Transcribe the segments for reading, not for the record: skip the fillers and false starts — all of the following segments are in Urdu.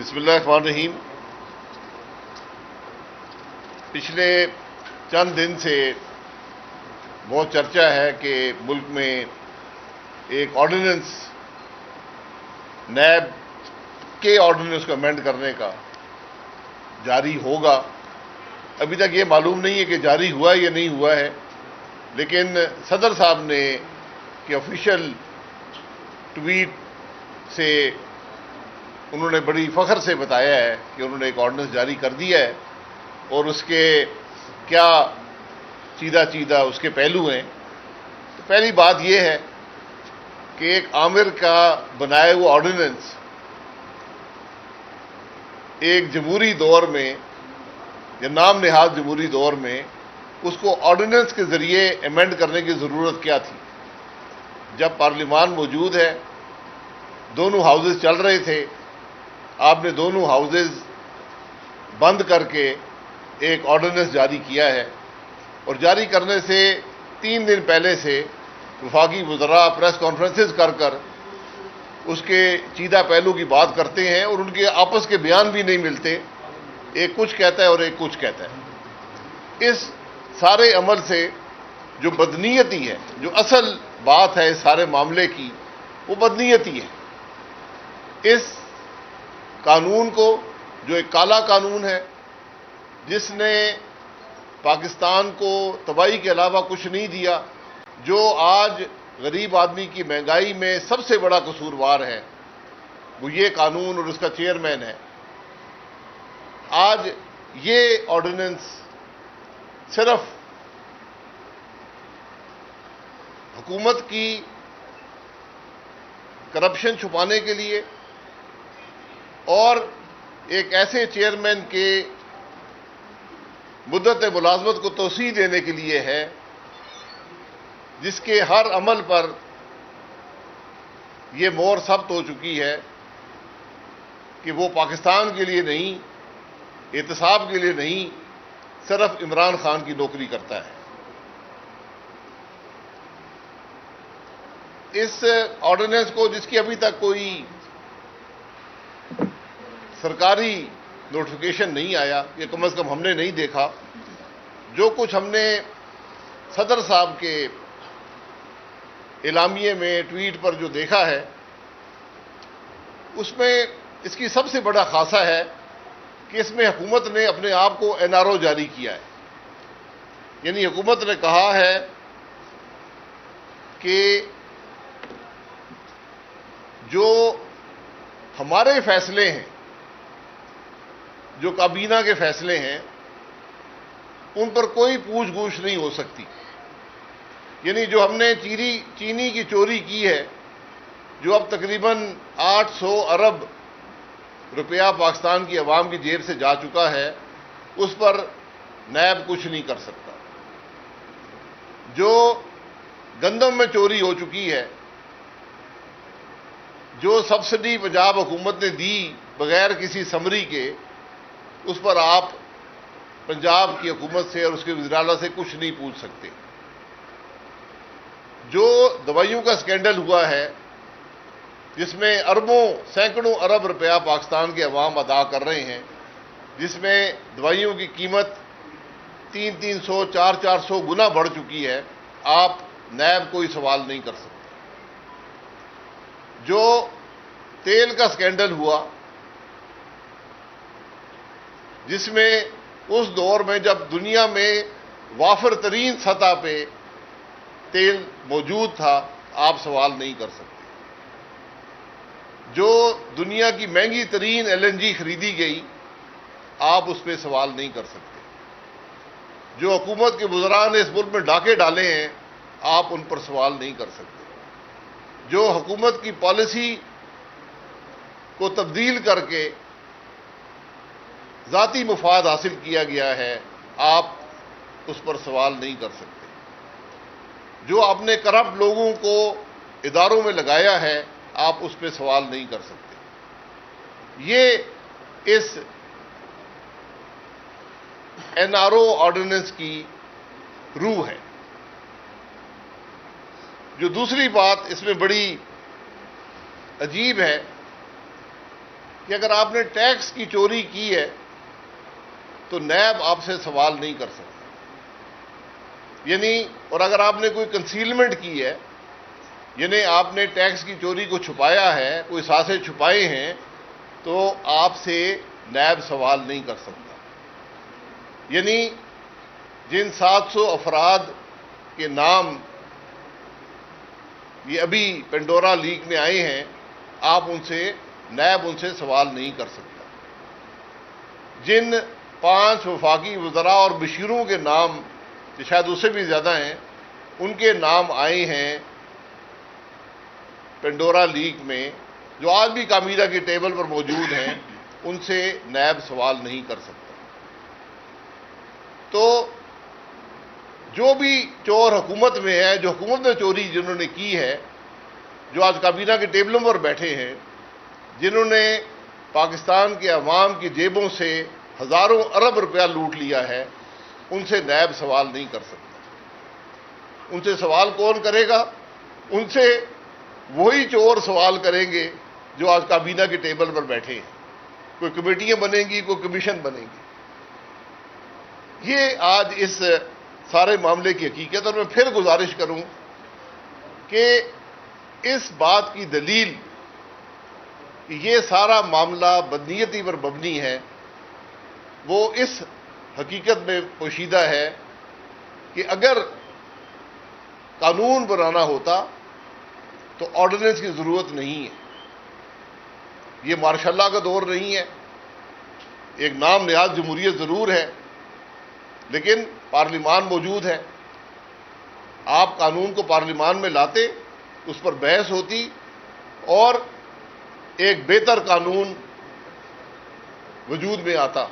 بسم اللہ الرحمن الرحیم۔ پچھلے چند دن سے بہت چرچا ہے کہ ملک میں ایک آرڈیننس نیب کے آرڈیننس کو امینڈ کرنے کا جاری ہوگا۔ ابھی تک یہ معلوم نہیں ہے کہ جاری ہوا یا نہیں ہوا ہے، لیکن صدر صاحب نے کہ آفیشیل ٹویٹ سے انہوں نے بڑی فخر سے بتایا ہے کہ انہوں نے ایک آرڈیننس جاری کر دیا ہے، اور اس کے کیا چیدہ اس کے پہلو ہیں۔ تو پہلی بات یہ ہے کہ ایک آمر کا بنایا ہوا آرڈیننس ایک جمہوری دور میں یا نام نہاد جمہوری دور میں اس کو آرڈیننس کے ذریعے امینڈ کرنے کی ضرورت کیا تھی؟ جب پارلیمان موجود ہے، دونوں ہاؤسز چل رہے تھے، آپ نے دونوں ہاؤسز بند کر کے ایک آرڈیننس جاری کیا ہے، اور جاری کرنے سے 3 دن پہلے سے وفاقی وزراء پریس کانفرنسز کر اس کے چیدہ پہلو کی بات کرتے ہیں، اور ان کے آپس کے بیان بھی نہیں ملتے، ایک کچھ کہتا ہے اور ایک کچھ کہتا ہے۔ اس سارے عمل سے جو بدنیتی ہے، جو اصل بات ہے اس سارے معاملے کی، وہ بدنیتی ہے۔ اس قانون کو، جو ایک کالا قانون ہے جس نے پاکستان کو تباہی کے علاوہ کچھ نہیں دیا، جو آج غریب آدمی کی مہنگائی میں سب سے بڑا قصوروار ہے، وہ یہ قانون اور اس کا چیئرمین ہے۔ آج یہ آرڈیننس صرف حکومت کی کرپشن چھپانے کے لیے اور ایک ایسے چیئرمین کے مدت ملازمت کو توسیع دینے کے لیے ہے جس کے ہر عمل پر یہ مہر ثبت ہو چکی ہے کہ وہ پاکستان کے لیے نہیں، احتساب کے لیے نہیں، صرف عمران خان کی نوکری کرتا ہے۔ اس آرڈیننس کو، جس کی ابھی تک کوئی سرکاری نوٹیفیکیشن نہیں آیا، یہ کم از کم ہم نے نہیں دیکھا، جو کچھ ہم نے صدر صاحب کے اعلامیے میں ٹویٹ پر جو دیکھا ہے، اس میں اس کی سب سے بڑا خاصہ ہے کہ اس میں حکومت نے اپنے آپ کو NRO جاری کیا ہے۔ یعنی حکومت نے کہا ہے کہ جو ہمارے فیصلے ہیں، جو کابینہ کے فیصلے ہیں، ان پر کوئی پوچھ گچھ نہیں ہو سکتی۔ یعنی جو ہم نے چینی کی چوری کی ہے، جو اب تقریباً 800 ارب روپیہ پاکستان کی عوام کی جیب سے جا چکا ہے، اس پر نیب کچھ نہیں کر سکتا۔ جو گندم میں چوری ہو چکی ہے، جو سبسڈی پنجاب حکومت نے دی بغیر کسی سمری کے، اس پر آپ پنجاب کی حکومت سے اور اس کے وزراء سے کچھ نہیں پوچھ سکتے۔ جو دوائیوں کا سکینڈل ہوا ہے، جس میں اربوں سینکڑوں ارب روپیہ پاکستان کے عوام ادا کر رہے ہیں، جس میں دوائیوں کی قیمت 300 400 گنا بڑھ چکی ہے، آپ نیب کوئی سوال نہیں کر سکتے۔ جو تیل کا سکینڈل ہوا، جس میں اس دور میں جب دنیا میں وافر ترین سطح پہ تیل موجود تھا، آپ سوال نہیں کر سکتے۔ جو دنیا کی مہنگی ترین LNG خریدی گئی، آپ اس پہ سوال نہیں کر سکتے۔ جو حکومت کے وزراء نے اس ملک میں ڈاکے ڈالے ہیں، آپ ان پر سوال نہیں کر سکتے۔ جو حکومت کی پالیسی کو تبدیل کر کے ذاتی مفاد حاصل کیا گیا ہے، آپ اس پر سوال نہیں کر سکتے۔ جو اپنے کرپٹ لوگوں کو اداروں میں لگایا ہے، آپ اس پہ سوال نہیں کر سکتے۔ یہ اس NRO آرڈیننس کی روح ہے۔ جو دوسری بات اس میں بڑی عجیب ہے کہ اگر آپ نے ٹیکس کی چوری کی ہے تو نیب آپ سے سوال نہیں کر سکتا، یعنی اور اگر آپ نے کوئی کنسیلمنٹ کی ہے، یعنی آپ نے ٹیکس کی چوری کو چھپایا ہے، کوئی ساسے چھپائے ہیں، تو آپ سے نیب سوال نہیں کر سکتا۔ یعنی جن 700 افراد کے نام یہ ابھی پینڈورا لیک میں آئے ہیں، نیب ان سے سوال نہیں کر سکتا۔ جن 5 وفاقی وزراء اور مشیروں کے نام کہ شاید اس سے بھی زیادہ ہیں، ان کے نام آئے ہیں پینڈورا لیک میں، جو آج بھی کابینہ کی ٹیبل پر موجود ہیں، ان سے نیب سوال نہیں کر سکتا۔ تو جو بھی چور حکومت میں ہے، جو حکومت میں چوری جنہوں نے کی ہے، جو آج کابینہ کے ٹیبلوں پر بیٹھے ہیں، جنہوں نے پاکستان کے عوام کی جیبوں سے ہزاروں ارب روپیہ لوٹ لیا ہے، ان سے نیب سوال نہیں کر سکتا۔ ان سے سوال کون کرے گا؟ ان سے وہی چور سوال کریں گے جو آج کابینہ کے ٹیبل پر بیٹھے ہیں۔ کوئی کمیٹیاں بنیں گی، کوئی کمیشن بنے گی۔ یہ آج اس سارے معاملے کی حقیقت، اور میں پھر گزارش کروں کہ اس بات کی دلیل کہ یہ سارا معاملہ بدنیتی پر مبنی ہے، وہ اس حقیقت میں پوشیدہ ہے کہ اگر قانون بنانا ہوتا تو آرڈیننس کی ضرورت نہیں ہے۔ یہ مارشاء اللہ کا دور نہیں ہے، ایک نام نہاد جمہوریت ضرور ہے، لیکن پارلیمان موجود ہے۔ آپ قانون کو پارلیمان میں لاتے، اس پر بحث ہوتی، اور ایک بہتر قانون وجود میں آتا،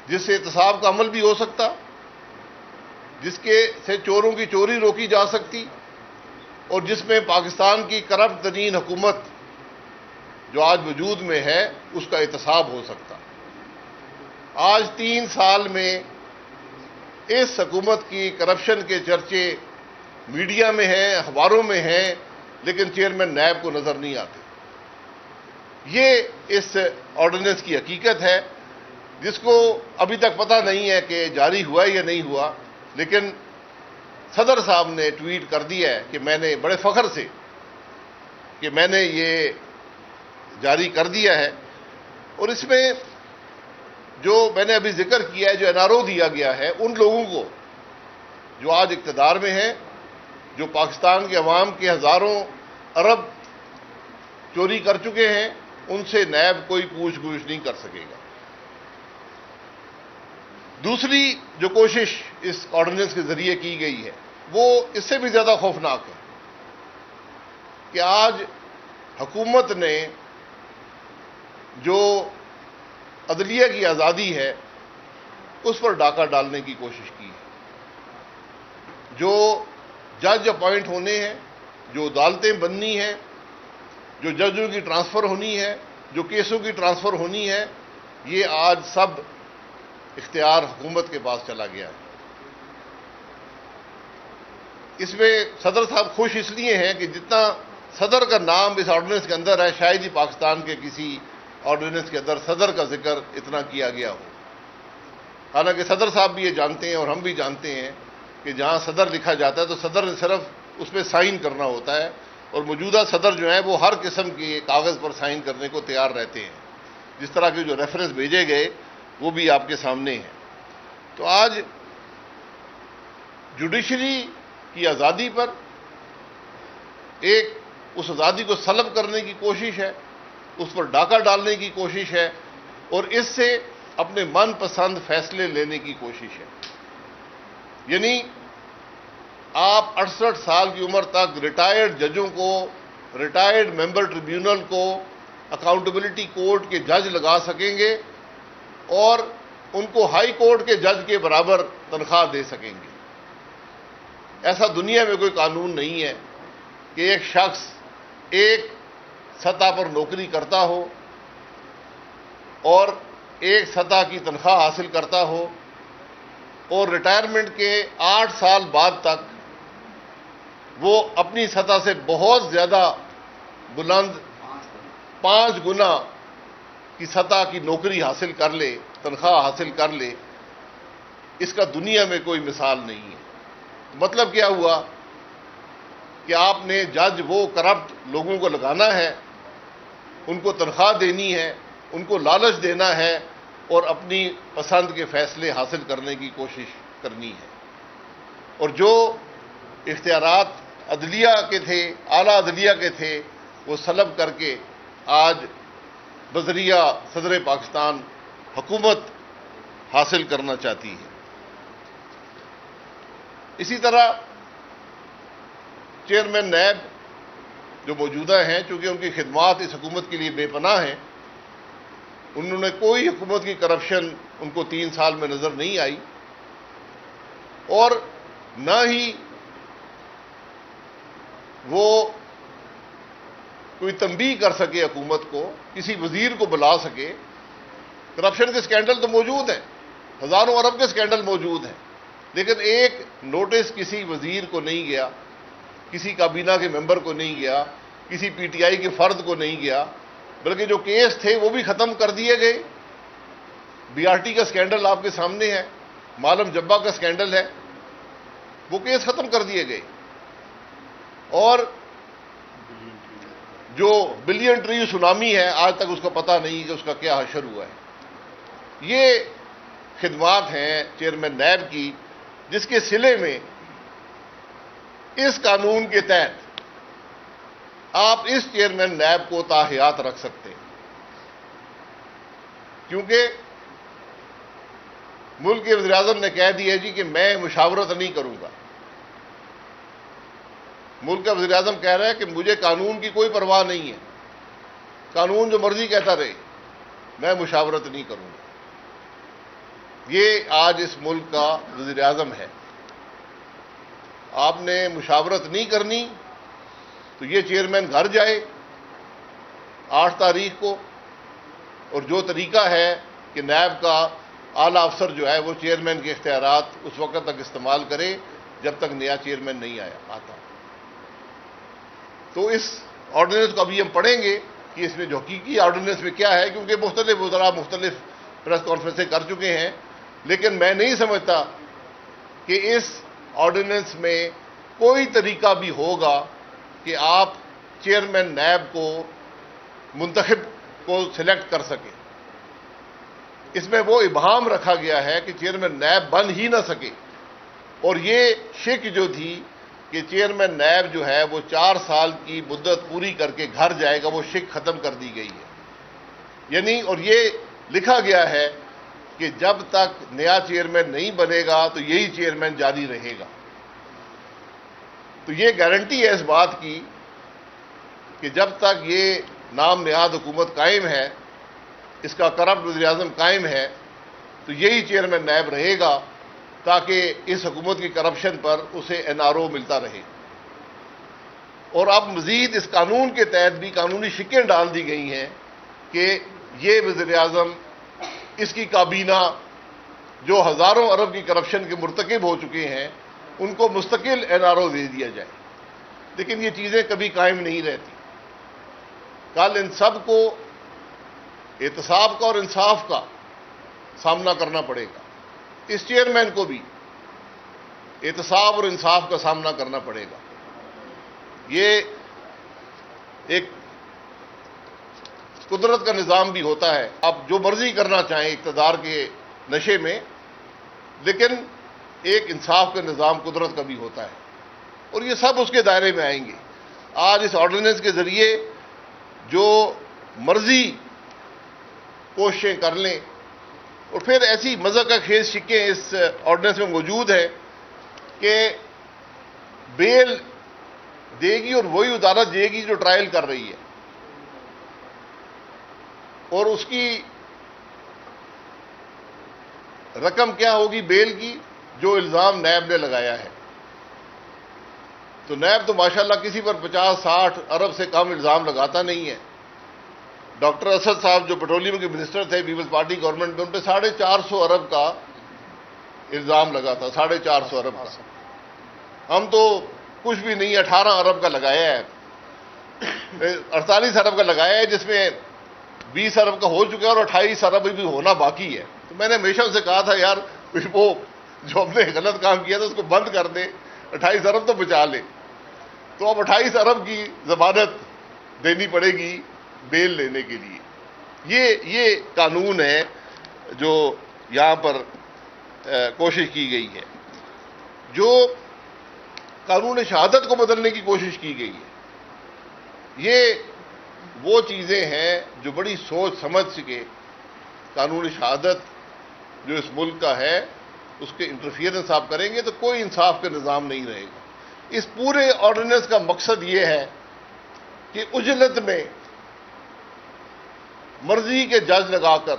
جس سے احتساب کا عمل بھی ہو سکتا، جس کے سے چوروں کی چوری روکی جا سکتی، اور جس میں پاکستان کی کرپٹ ترین حکومت جو آج وجود میں ہے اس کا احتساب ہو سکتا۔ آج 3 سال میں اس حکومت کی کرپشن کے چرچے میڈیا میں ہیں، اخباروں میں ہیں، لیکن چیئرمین نیب کو نظر نہیں آتے۔ یہ اس آرڈیننس کی حقیقت ہے، جس کو ابھی تک پتہ نہیں ہے کہ جاری ہوا یا نہیں ہوا، لیکن صدر صاحب نے ٹویٹ کر دیا ہے کہ میں نے بڑے فخر سے کہ میں نے یہ جاری کر دیا ہے۔ اور اس میں جو میں نے ابھی ذکر کیا ہے، جو این آر او دیا گیا ہے، ان لوگوں کو جو آج اقتدار میں ہیں، جو پاکستان کے عوام کے ہزاروں ارب چوری کر چکے ہیں، ان سے نیب کوئی پوچھ گچھ نہیں کر سکے گا۔ دوسری جو کوشش اس آرڈیننس کے ذریعے کی گئی ہے، وہ اس سے بھی زیادہ خوفناک ہے کہ آج حکومت نے جو عدلیہ کی آزادی ہے اس پر ڈاکہ ڈالنے کی کوشش کی ہے۔ جو جج اپوائنٹ ہونے ہیں، جو عدالتیں بننی ہیں، جو ججوں کی ٹرانسفر ہونی ہے، جو کیسوں کی ٹرانسفر ہونی ہے، یہ آج سب اختیار حکومت کے پاس چلا گیا ہے۔ اس میں صدر صاحب خوش اس لیے ہیں کہ جتنا صدر کا نام اس آرڈیننس کے اندر ہے، شاید ہی پاکستان کے کسی آرڈیننس کے اندر صدر کا ذکر اتنا کیا گیا ہو۔ حالانکہ صدر صاحب بھی یہ جانتے ہیں اور ہم بھی جانتے ہیں کہ جہاں صدر لکھا جاتا ہے تو صدر نے صرف اس پہ سائن کرنا ہوتا ہے، اور موجودہ صدر جو ہیں وہ ہر قسم کے کاغذ پر سائن کرنے کو تیار رہتے ہیں۔ جس طرح کے جو ریفرنس بھیجے گئے وہ بھی آپ کے سامنے ہیں۔ تو آج جوڈیشری کی آزادی پر ایک اس آزادی کو سلب کرنے کی کوشش ہے، اس پر ڈاکہ ڈالنے کی کوشش ہے، اور اس سے اپنے من پسند فیصلے لینے کی کوشش ہے۔ یعنی آپ 68 سال کی عمر تک ریٹائرڈ ججوں کو، ریٹائرڈ ممبر ٹریبیونل کو اکاؤنٹیبلٹی کورٹ کے جج لگا سکیں گے، اور ان کو ہائی کورٹ کے جج کے برابر تنخواہ دے سکیں گے۔ ایسا دنیا میں کوئی قانون نہیں ہے کہ ایک شخص ایک سطح پر نوکری کرتا ہو اور ایک سطح کی تنخواہ حاصل کرتا ہو، اور ریٹائرمنٹ کے 8 سال بعد تک وہ اپنی سطح سے بہت زیادہ بلند 5 گنا کی سطح کی نوکری حاصل کر لے، تنخواہ حاصل کر لے، اس کا دنیا میں کوئی مثال نہیں ہے۔ مطلب کیا ہوا کہ آپ نے جج وہ کرپٹ لوگوں کو لگانا ہے، ان کو تنخواہ دینی ہے، ان کو لالچ دینا ہے اور اپنی پسند کے فیصلے حاصل کرنے کی کوشش کرنی ہے۔ اور جو اختیارات عدلیہ کے تھے، اعلیٰ عدلیہ کے تھے، وہ سلب کر کے آج بذریعہ صدر پاکستان حکومت حاصل کرنا چاہتی ہے۔ اسی طرح چیئرمین نیب جو موجودہ ہیں، چونکہ ان کی خدمات اس حکومت کے لیے بے پناہ ہیں، انہوں نے کوئی حکومت کی کرپشن ان کو 3 سال میں نظر نہیں آئی، اور نہ ہی وہ کوئی تنبیہ کر سکے حکومت کو، کسی وزیر کو بلا سکے۔ کرپشن کے سکینڈل تو موجود ہیں، ہزاروں ارب کے سکینڈل موجود ہیں، لیکن ایک نوٹس کسی وزیر کو نہیں گیا، کسی کابینہ کے ممبر کو نہیں گیا، کسی پی ٹی آئی کے فرد کو نہیں گیا، بلکہ جو کیس تھے وہ بھی ختم کر دیے گئے۔ بی آر ٹی کا سکینڈل آپ کے سامنے ہے، معلم جبہ کا سکینڈل ہے، وہ کیس ختم کر دیے گئے۔ اور جو بلین ٹری سونامی ہے، آج تک اس کا پتہ نہیں کہ اس کا کیا حشر ہوا ہے۔ یہ خدمات ہیں چیئرمین نیب کی، جس کے صلے میں اس قانون کے تحت آپ اس چیئرمین نیب کو تاحیات رکھ سکتے ہیں، کیونکہ ملک کے وزیراعظم نے کہہ دیا جی کہ میں مشاورت نہیں کروں گا۔ ملک کا وزیراعظم کہہ رہا ہے کہ مجھے قانون کی کوئی پرواہ نہیں ہے، قانون جو مرضی کہتا رہے، میں مشاورت نہیں کروں گا۔ یہ آج اس ملک کا وزیراعظم ہے۔ آپ نے مشاورت نہیں کرنی تو یہ چیئرمین گھر جائے 8 تاریخ کو، اور جو طریقہ ہے کہ نیب کا اعلیٰ افسر جو ہے وہ چیئرمین کے اختیارات اس وقت تک استعمال کرے جب تک نیا چیئرمین نہیں آتا۔ تو اس آرڈیننس کو ابھی ہم پڑھیں گے کہ اس میں جو حقیقی آرڈیننس میں کیا ہے، کیونکہ مختلف وزراء مختلف پریس کانفرنسیں کر چکے ہیں، لیکن میں نہیں سمجھتا کہ اس آرڈیننس میں کوئی طریقہ بھی ہوگا کہ آپ چیئرمین نیب کو منتخب کو سلیکٹ کر سکیں۔ اس میں وہ ابہام رکھا گیا ہے کہ چیئرمین نیب بن ہی نہ سکے، اور یہ شک جو تھی کہ چیئرمین نیب جو ہے وہ 4 سال کی مدت پوری کر کے گھر جائے گا، وہ شک ختم کر دی گئی ہے۔ یعنی اور یہ لکھا گیا ہے کہ جب تک نیا چیئرمین نہیں بنے گا تو یہی چیئرمین جاری رہے گا۔ تو یہ گارنٹی ہے اس بات کی کہ جب تک یہ نام نہاد حکومت قائم ہے، اس کا کرپٹ وزیراعظم قائم ہے، تو یہی چیئرمین نیب رہے گا، تاکہ اس حکومت کی کرپشن پر اسے این آر او ملتا رہے۔ اور اب مزید اس قانون کے تحت بھی قانونی شکیں ڈال دی گئی ہیں کہ یہ وزیراعظم، اس کی کابینہ جو ہزاروں ارب کی کرپشن کے مرتکب ہو چکے ہیں، ان کو مستقل این آر او دے دیا جائے۔ لیکن یہ چیزیں کبھی قائم نہیں رہتی۔ کل ان سب کو احتساب کا اور انصاف کا سامنا کرنا پڑے گا۔ اس چیئرمین کو بھی احتساب اور انصاف کا سامنا کرنا پڑے گا۔ یہ ایک قدرت کا نظام بھی ہوتا ہے، آپ جو مرضی کرنا چاہیں اقتدار کے نشے میں، لیکن ایک انصاف کا نظام قدرت کا بھی ہوتا ہے، اور یہ سب اس کے دائرے میں آئیں گے۔ آج اس آرڈیننس کے ذریعے جو مرضی کوششیں کر لیں، اور پھر ایسی مزہ کا خیز شکیں اس آرڈیننس میں موجود ہیں کہ بیل دے گی اور وہی عدالت دے گی جو ٹرائل کر رہی ہے، اور اس کی رقم کیا ہوگی بیل کی؟ جو الزام نیب نے لگایا ہے۔ تو نیب تو ماشاءاللہ کسی پر 50-60 ارب سے کم الزام لگاتا نہیں ہے۔ ڈاکٹر اسد صاحب جو پیٹرولیم کے منسٹر تھے پیپلز پارٹی گورنمنٹ میں، ان پہ 450 ارب کا الزام لگا تھا، 450 ارب کا۔ ہم تو کچھ بھی نہیں، 18 ارب کا لگایا ہے، 48 ارب کا لگایا ہے، جس میں 20 ارب کا ہو چکا ہے اور 28 ارب بھی ہونا باقی ہے. تو میں نے ہمیشہ ان سے کہا تھا یار وہ جو ہم نے غلط کام کیا تھا اس کو بند کر دیں, 28 ارب تو بچا لے. تو اب 28 ارب کی ضمانت دینی پڑے گی بیل لینے کے لیے. یہ قانون ہے جو یہاں پر کوشش کی گئی ہے. جو قانون شہادت کو بدلنے کی کوشش کی گئی ہے, یہ وہ چیزیں ہیں جو بڑی سوچ سمجھ کے قانون شہادت جو اس ملک کا ہے اس کے انٹرفیئرنس آپ کریں گے تو کوئی انصاف کا نظام نہیں رہے گا. اس پورے آرڈیننس کا مقصد یہ ہے کہ عجلت میں مرضی کے جج لگا کر,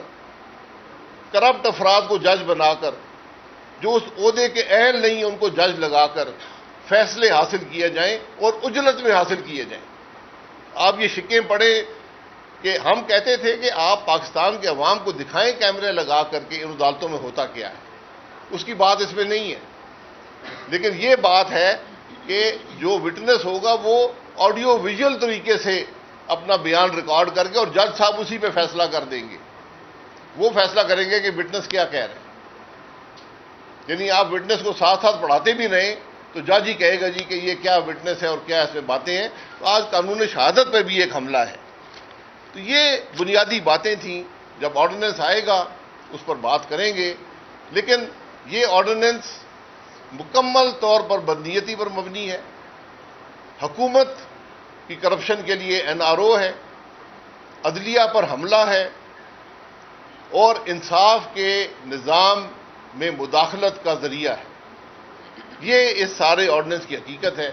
کرپٹ افراد کو جج بنا کر, جو اس عہدے کے اہل نہیں ہیں ان کو جج لگا کر فیصلے حاصل کیے جائیں اور عجلت میں حاصل کیے جائیں. آپ یہ شکیں پڑھیں کہ ہم کہتے تھے کہ آپ پاکستان کے عوام کو دکھائیں کیمرے لگا کر کے ان عدالتوں میں ہوتا کیا ہے. اس کی بات اس میں نہیں ہے, لیکن یہ بات ہے کہ جو وٹنس ہوگا وہ آڈیو ویژول طریقے سے اپنا بیان ریکارڈ کر کے, اور جج صاحب اسی پہ فیصلہ کر دیں گے. وہ فیصلہ کریں گے کہ وٹنس کیا کہہ رہے ہیں. یعنی آپ وٹنس کو ساتھ ساتھ پڑھاتے بھی نہیں تو جج ہی کہے گا جی کہ یہ کیا وٹنس ہے اور کیا اس میں باتیں ہیں. تو آج قانون شہادت پہ بھی ایک حملہ ہے. تو یہ بنیادی باتیں تھیں. جب آرڈیننس آئے گا اس پر بات کریں گے, لیکن یہ آرڈیننس مکمل طور پر بدنیتی پر مبنی ہے. حکومت کی کرپشن کے لیے NRO ہے, عدلیہ پر حملہ ہے, اور انصاف کے نظام میں مداخلت کا ذریعہ ہے. یہ اس سارے آرڈیننس کی حقیقت ہے.